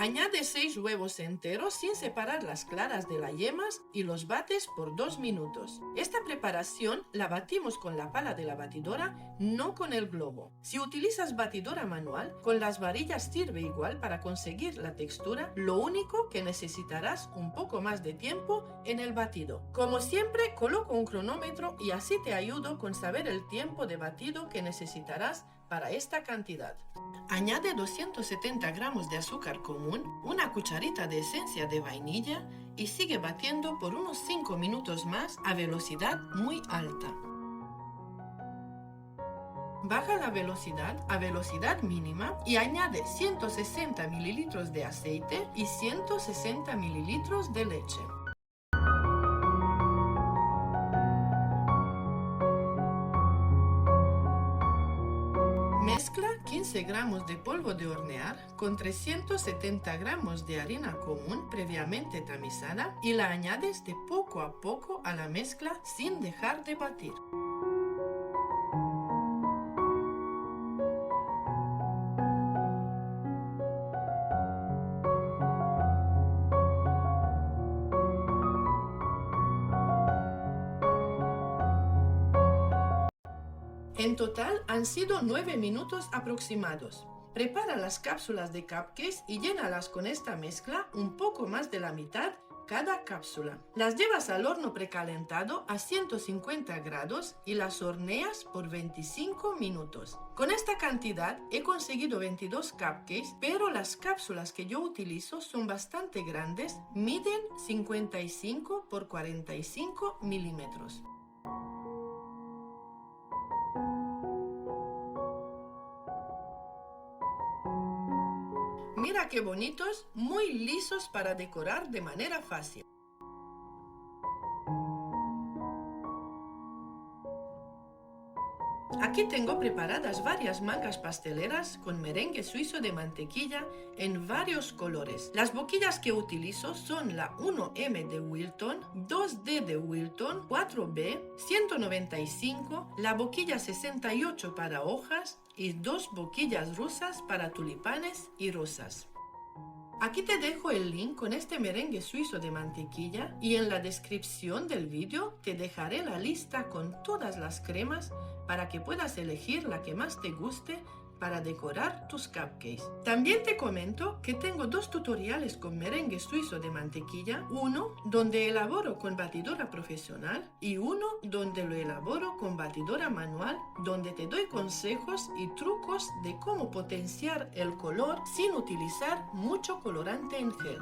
Añade 6 huevos enteros sin separar las claras de las yemas y los bates por 2 minutos. Esta preparación la batimos con la pala de la batidora, no con el globo. Si utilizas batidora manual, con las varillas sirve igual para conseguir la textura, lo único que necesitarás un poco más de tiempo en el batido. Como siempre, coloco un cronómetro y así te ayudo con saber el tiempo de batido que necesitarás para esta cantidad. Añade 270 gramos de azúcar común, una cucharita de esencia de vainilla y sigue batiendo por unos 5 minutos más a velocidad muy alta. Baja la velocidad a velocidad mínima y añade 160 mililitros de aceite y 160 mililitros de leche. Mezcla 15 gramos de polvo de hornear con 370 gramos de harina común previamente tamizada y la añades de poco a poco a la mezcla sin dejar de batir. En total han sido 9 minutos aproximados. Prepara las cápsulas de cupcakes y llénalas con esta mezcla un poco más de la mitad cada cápsula. Las llevas al horno precalentado a 150 grados y las horneas por 25 minutos. Con esta cantidad he conseguido 22 cupcakes, pero las cápsulas que yo utilizo son bastante grandes, miden 55 por 45 milímetros. Mira qué bonitos, muy lisos para decorar de manera fácil. Aquí tengo preparadas varias mangas pasteleras con merengue suizo de mantequilla en varios colores. Las boquillas que utilizo son la 1M de Wilton, 2D de Wilton, 4B, 195, la boquilla 68 para hojas y 2 boquillas rusas para tulipanes y rosas. Aquí te dejo el link con este merengue suizo de mantequilla y en la descripción del vídeo te dejaré la lista con todas las cremas para que puedas elegir la que más te guste para decorar tus cupcakes. También te comento que tengo 2 tutoriales con merengue suizo de mantequilla, uno donde elaboro con batidora profesional y uno donde lo elaboro con batidora manual, donde te doy consejos y trucos de cómo potenciar el color sin utilizar mucho colorante en gel.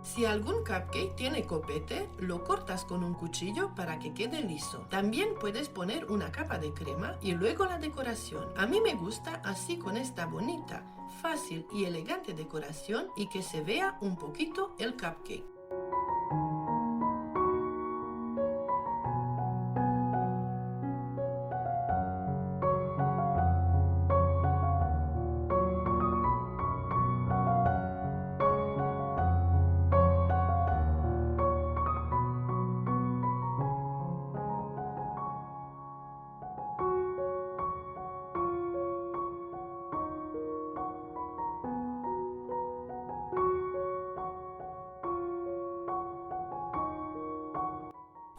Si algún cupcake tiene copete, lo cortas con un cuchillo para que quede liso. También puedes poner una capa de crema y luego la decoración. A mí me gusta así con esta bonita, fácil y elegante decoración y que se vea un poquito el cupcake.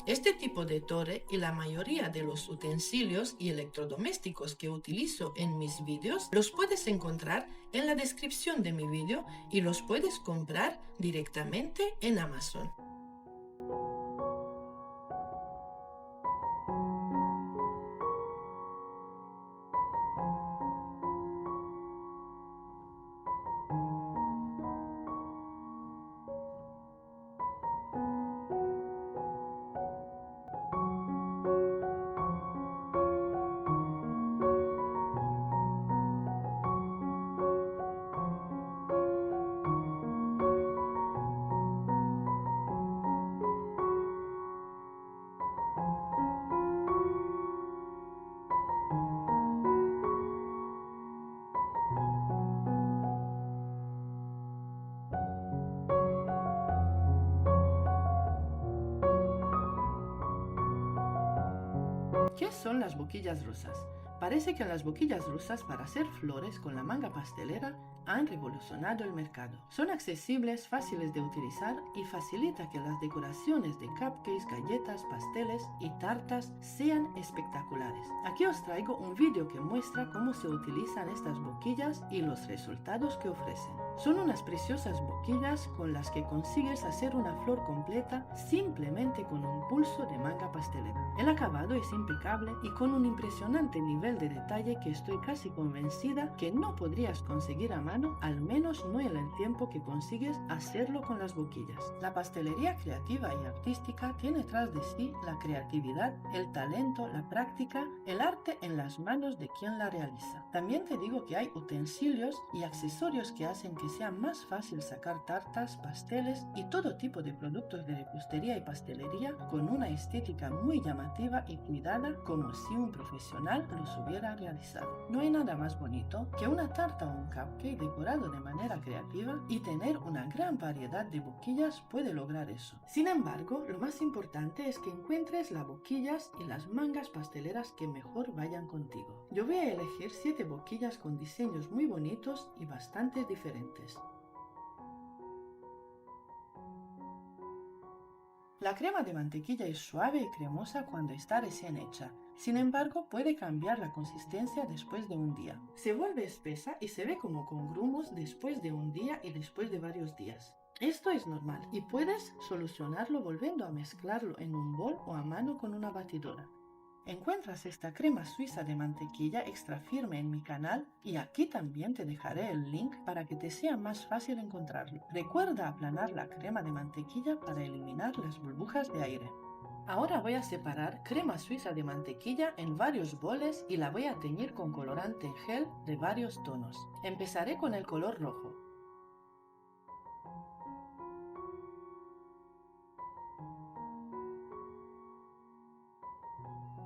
Este tipo de torre y la mayoría de los utensilios y electrodomésticos que utilizo en mis vídeos los puedes encontrar en la descripción de mi vídeo y los puedes comprar directamente en Amazon. ¿Qué son las boquillas rusas? Parece que las boquillas rusas para hacer flores con la manga pastelera han revolucionado el mercado. Son accesibles, fáciles de utilizar y facilita que las decoraciones de cupcakes, galletas, pasteles y tartas sean espectaculares. Aquí os traigo un vídeo que muestra cómo se utilizan estas boquillas y los resultados que ofrecen. Son unas preciosas boquillas con las que consigues hacer una flor completa simplemente con un pulso de manga pastelera. El acabado es impecable y con un impresionante nivel de detalle que estoy casi convencida que no podrías conseguir a mano, al menos no en el tiempo que consigues hacerlo con las boquillas. La pastelería creativa y artística tiene tras de sí la creatividad, el talento, la práctica, el arte en las manos de quien la realiza. También te digo que hay utensilios y accesorios que hacen que sea más fácil sacar tartas, pasteles y todo tipo de productos de repostería y pastelería con una estética muy llamativa y cuidada, como si un profesional los hubiera realizado. No hay nada más bonito que una tarta o un cupcake decorado de manera creativa, y tener una gran variedad de boquillas puede lograr eso. Sin embargo, lo más importante es que encuentres las boquillas y las mangas pasteleras que mejor vayan contigo. Yo voy a elegir 7 boquillas con diseños muy bonitos y bastante diferentes. La crema de mantequilla es suave y cremosa cuando está recién hecha. Sin embargo, puede cambiar la consistencia después de un día. Se vuelve espesa y se ve como con grumos después de un día y después de varios días. Esto es normal y puedes solucionarlo volviendo a mezclarlo en un bol o a mano con una batidora. Encuentras esta crema suiza de mantequilla extra firme en mi canal y aquí también te dejaré el link para que te sea más fácil encontrarlo. Recuerda aplanar la crema de mantequilla para eliminar las burbujas de aire. Ahora voy a separar crema suiza de mantequilla en varios boles y la voy a teñir con colorante en gel de varios tonos. Empezaré con el color rojo.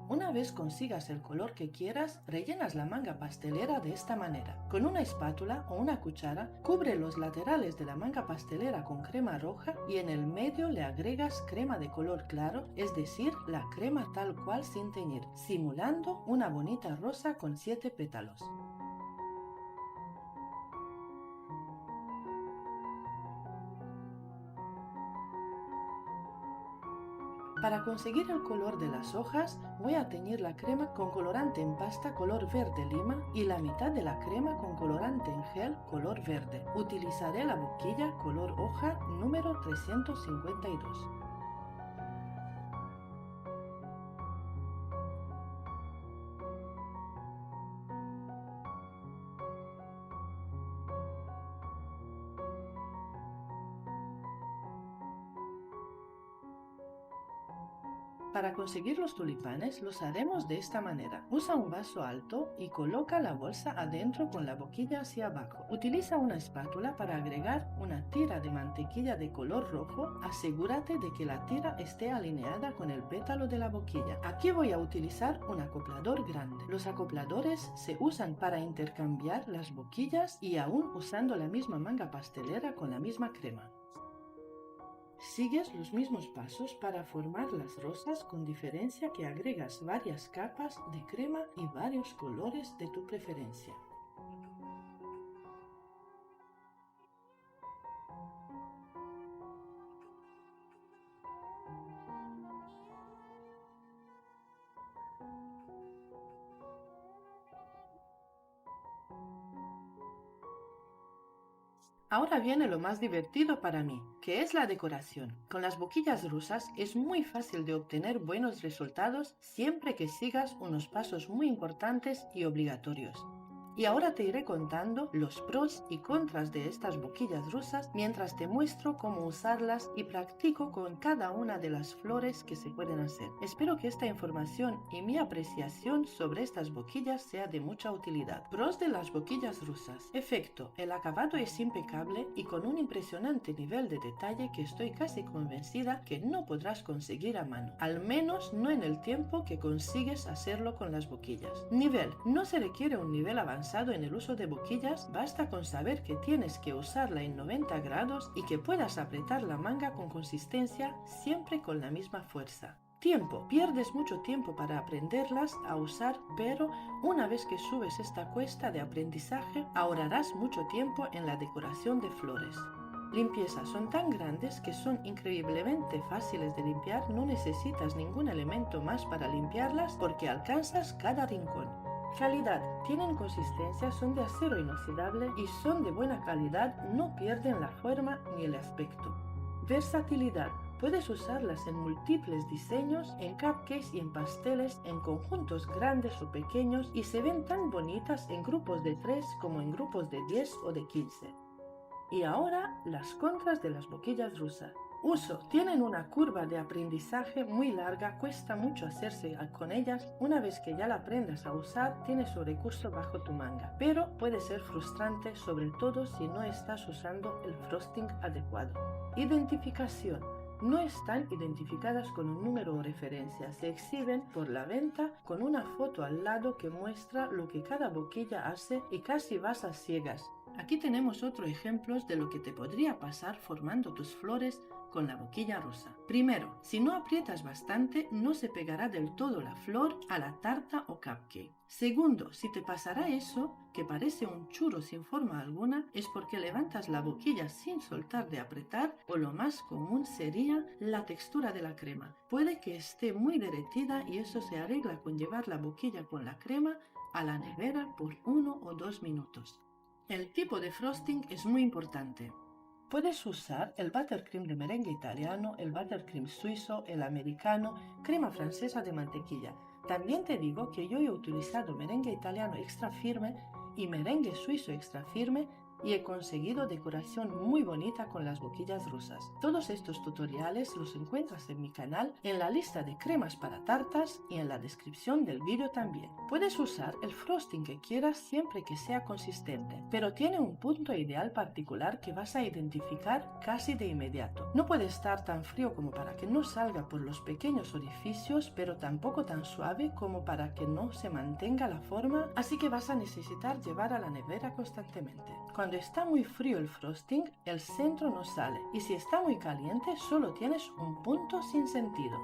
Una vez consigas el color que quieras, rellenas la manga pastelera de esta manera. Con una espátula o una cuchara, cubre los laterales de la manga pastelera con crema roja y en el medio le agregas crema de color claro, es decir, la crema tal cual sin teñir, simulando una bonita rosa con 7 pétalos. Para conseguir el color de las hojas, voy a teñir la crema con colorante en pasta color verde lima y la mitad de la crema con colorante en gel color verde. Utilizaré la boquilla color hoja número 352. Para conseguir los tulipanes los haremos de esta manera. Usa un vaso alto y coloca la bolsa adentro con la boquilla hacia abajo. Utiliza una espátula para agregar una tira de mantequilla de color rojo. Asegúrate de que la tira esté alineada con el pétalo de la boquilla. Aquí voy a utilizar un acoplador grande. Los acopladores se usan para intercambiar las boquillas y aún usando la misma manga pastelera con la misma crema. Sigues los mismos pasos para formar las rosas, con diferencia que agregas varias capas de crema y varios colores de tu preferencia. Ahora viene lo más divertido para mí, que es la decoración. Con las boquillas rusas es muy fácil de obtener buenos resultados siempre que sigas unos pasos muy importantes y obligatorios. Y ahora te iré contando los pros y contras de estas boquillas rusas mientras te muestro cómo usarlas y practico con cada una de las flores que se pueden hacer. Espero que esta información y mi apreciación sobre estas boquillas sea de mucha utilidad. Pros de las boquillas rusas. Efecto: el acabado es impecable y con un impresionante nivel de detalle que estoy casi convencida que no podrás conseguir a mano, al menos no en el tiempo que consigues hacerlo con las boquillas. Nivel: no se requiere un nivel avanzado en el uso de boquillas, basta con saber que tienes que usarla en 90 grados y que puedas apretar la manga con consistencia siempre con la misma fuerza. Tiempo. Pierdes mucho tiempo para aprenderlas a usar, pero una vez que subes esta cuesta de aprendizaje, ahorrarás mucho tiempo en la decoración de flores. Limpieza. Son tan grandes que son increíblemente fáciles de limpiar, no necesitas ningún elemento más para limpiarlas porque alcanzas cada rincón. Calidad. Tienen consistencia, son de acero inoxidable y son de buena calidad, no pierden la forma ni el aspecto. Versatilidad. Puedes usarlas en múltiples diseños, en cupcakes y en pasteles, en conjuntos grandes o pequeños y se ven tan bonitas en grupos de 3 como en grupos de 10 o de 15. Y ahora las contras de las boquillas rusas. Uso. Tienen una curva de aprendizaje muy larga, cuesta mucho hacerse con ellas. Una vez que ya la aprendas a usar, tienes su recurso bajo tu manga. Pero puede ser frustrante, sobre todo si no estás usando el frosting adecuado. Identificación. No están identificadas con un número o referencia, se exhiben por la venta con una foto al lado que muestra lo que cada boquilla hace y casi vas a ciegas. Aquí tenemos otro ejemplo de lo que te podría pasar formando tus flores con la boquilla rosa. Primero, si no aprietas bastante, no se pegará del todo la flor a la tarta o cupcake. Segundo, si te pasará eso, que parece un churro sin forma alguna, es porque levantas la boquilla sin soltar de apretar, o lo más común sería la textura de la crema. Puede que esté muy derretida y eso se arregla con llevar la boquilla con la crema a la nevera por 1 o 2 minutos. El tipo de frosting es muy importante. Puedes usar el buttercream de merengue italiano, el buttercream suizo, el americano, crema francesa de mantequilla. También te digo que yo he utilizado merengue italiano extra firme y merengue suizo extra firme y he conseguido decoración muy bonita con las boquillas rusas. Todos estos tutoriales los encuentras en mi canal, en la lista de cremas para tartas y en la descripción del vídeo también. Puedes usar el frosting que quieras siempre que sea consistente, pero tiene un punto ideal particular que vas a identificar casi de inmediato. No puede estar tan frío como para que no salga por los pequeños orificios, pero tampoco tan suave como para que no se mantenga la forma, así que vas a necesitar llevar a la nevera constantemente. Cuando está muy frío el frosting, el centro no sale, y si está muy caliente, solo tienes un punto sin sentido.